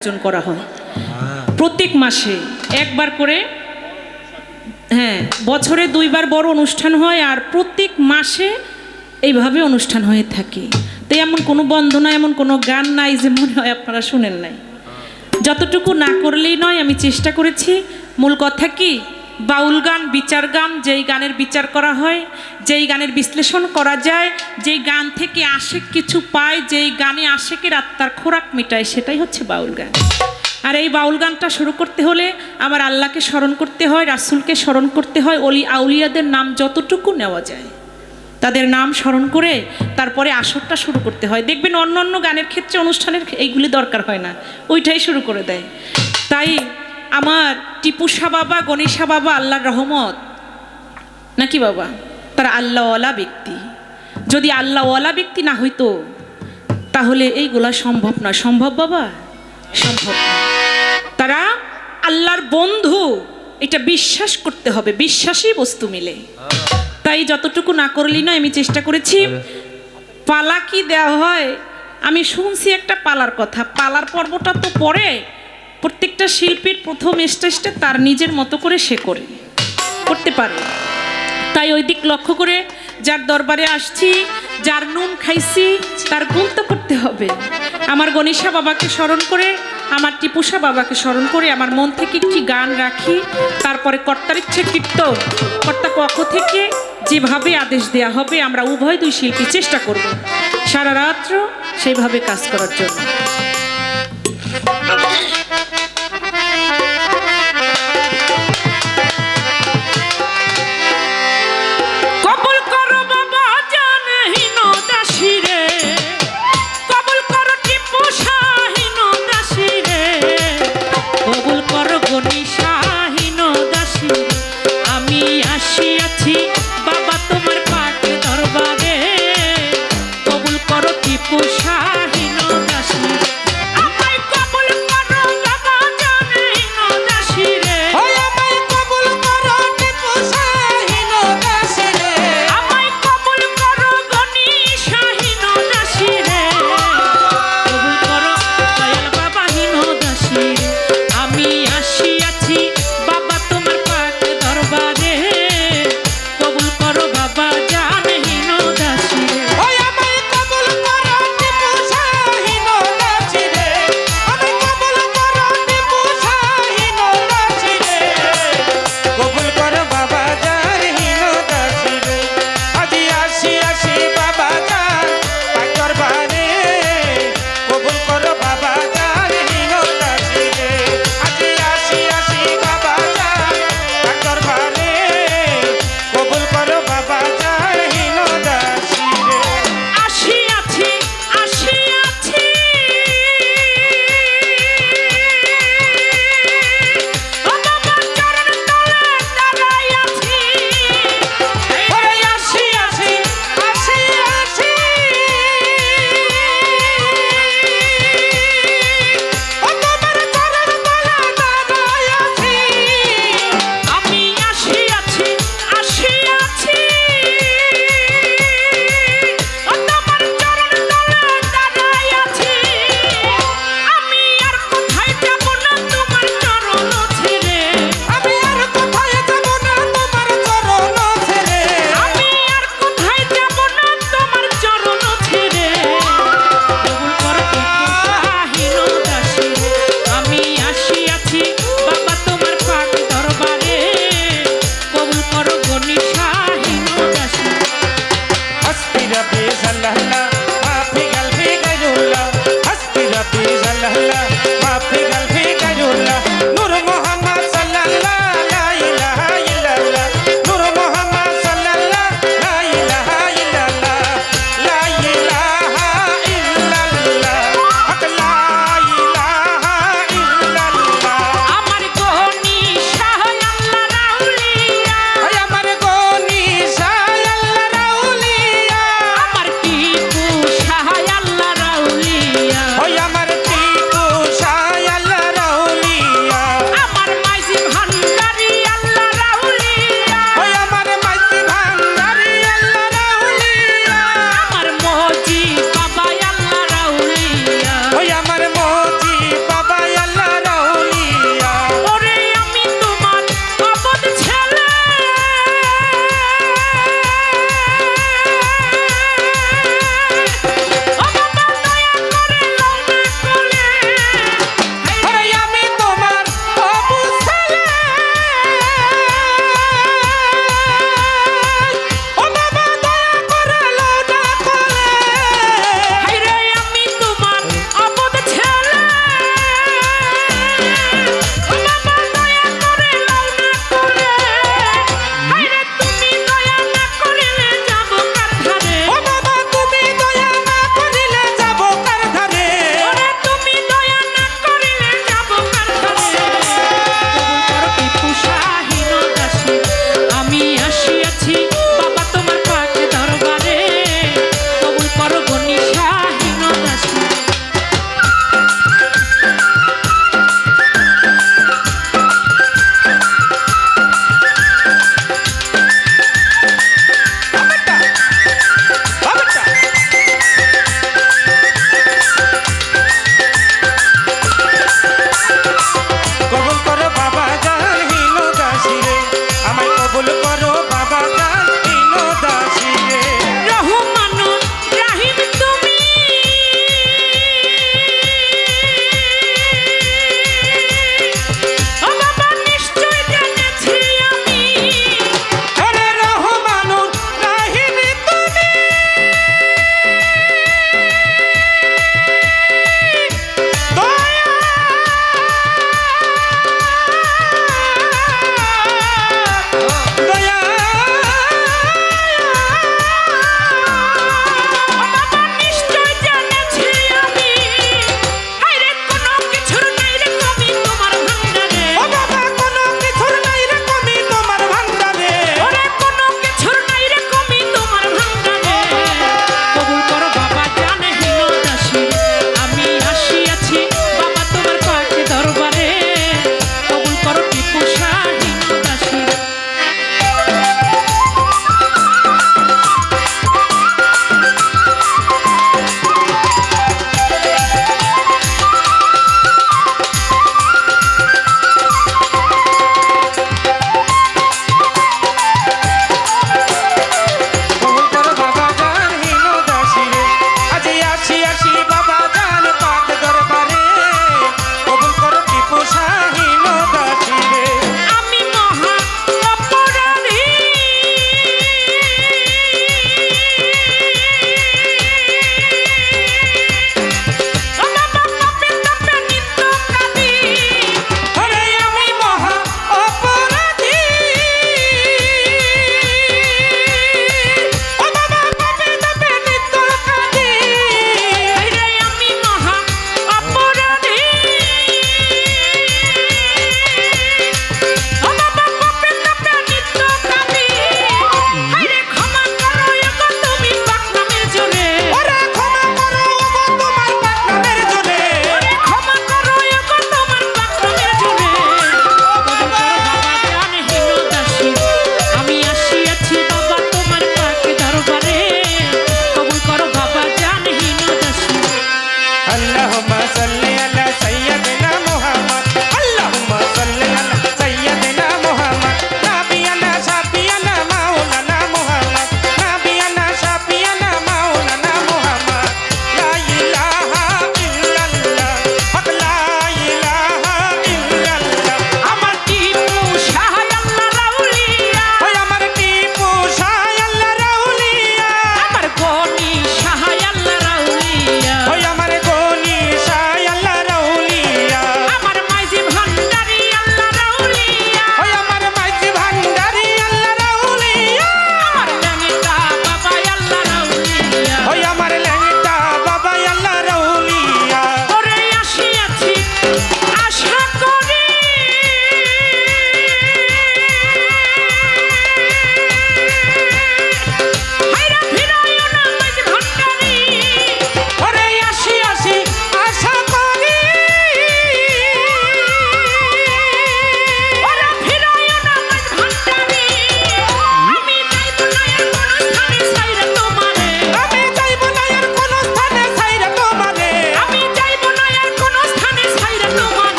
আয়োজন করা হয় প্রত্যেক মাসে একবার করে। হ্যাঁ, বছরে দুইবার বড় অনুষ্ঠান হয় আর প্রত্যেক মাসে এইভাবে অনুষ্ঠান হয়ে থাকে। তো এমন কোনো বন্দনা, এমন কোনো গান নাই যে মনে হয় আপনারা শুনেন নাই। যতটুকু না করলেই নয়, আমি চেষ্টা করেছি। মূল কথা কি, বাউল গান, বিচার গান, যেই গানের বিচার করা হয়, যেই গানের বিশ্লেষণ করা যায়, যেই গান থেকে আশেক কিছু পায়, যেই গানে আশেকের আত্মার খোরাক মেটায়, সেটাই হচ্ছে বাউল গান। আর এই বাউল গানটা শুরু করতে হলে আমার আল্লাহকে স্মরণ করতে হয়, রাসূলকে স্মরণ করতে হয়, অলি আউলিয়াদের নাম যতটুকু নেওয়া যায় তাদের নাম স্মরণ করে তারপরে আসরটা শুরু করতে হয়। দেখবেন অন্য অন্য গানের ক্ষেত্রে, অনুষ্ঠানের এইগুলি দরকার হয় না, ওইটাই শুরু করে দেয়। তাই আমার টিপুসা বাবা, গণেশা বাবা, আল্লাহর রহমত নাকি বাবা, তারা আল্লাহওয়ালা ব্যক্তি। যদি আল্লাহওয়ালা ব্যক্তি না হইতো তাহলে এইগুলা সম্ভব না। সম্ভব বাবা? সম্ভব না। তারা আল্লাহর বন্ধু, এটা বিশ্বাস করতে হবে, বিশ্বাসী বস্তু মিলে। তাই যতটুকু না করলি না, আমি চেষ্টা করেছি। পালা কি দেওয়া হয়, আমি শুনছি একটা পালার কথা। পালার পর্বটা তো পরে প্রত্যেকটা শিল্পীর প্রথম স্টেজটা তার নিজের মতো করে সে করতে পারে। তাই ওই দিক লক্ষ্য করে যার দরবারে আসছি, যার নুন খাইছি, তার গুণ তো করতে হবে। আমার গণেশা বাবাকে স্মরণ করে, আমার টিপুসা বাবাকে স্মরণ করে আমার মন থেকে একটি গান রাখি। তারপরে কর্তার ইচ্ছে কীর্তন, কর্তা পক্ষ থেকে যেভাবে আদেশ দেয়া হবে আমরা উভয় দুই শিল্পী চেষ্টা করব সারা রাত্র সেইভাবে কাজ করার জন্য।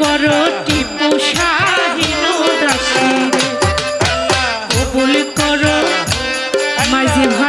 করো টিপু শাহীন দাসী, কবুল করো মাঝি ভাই।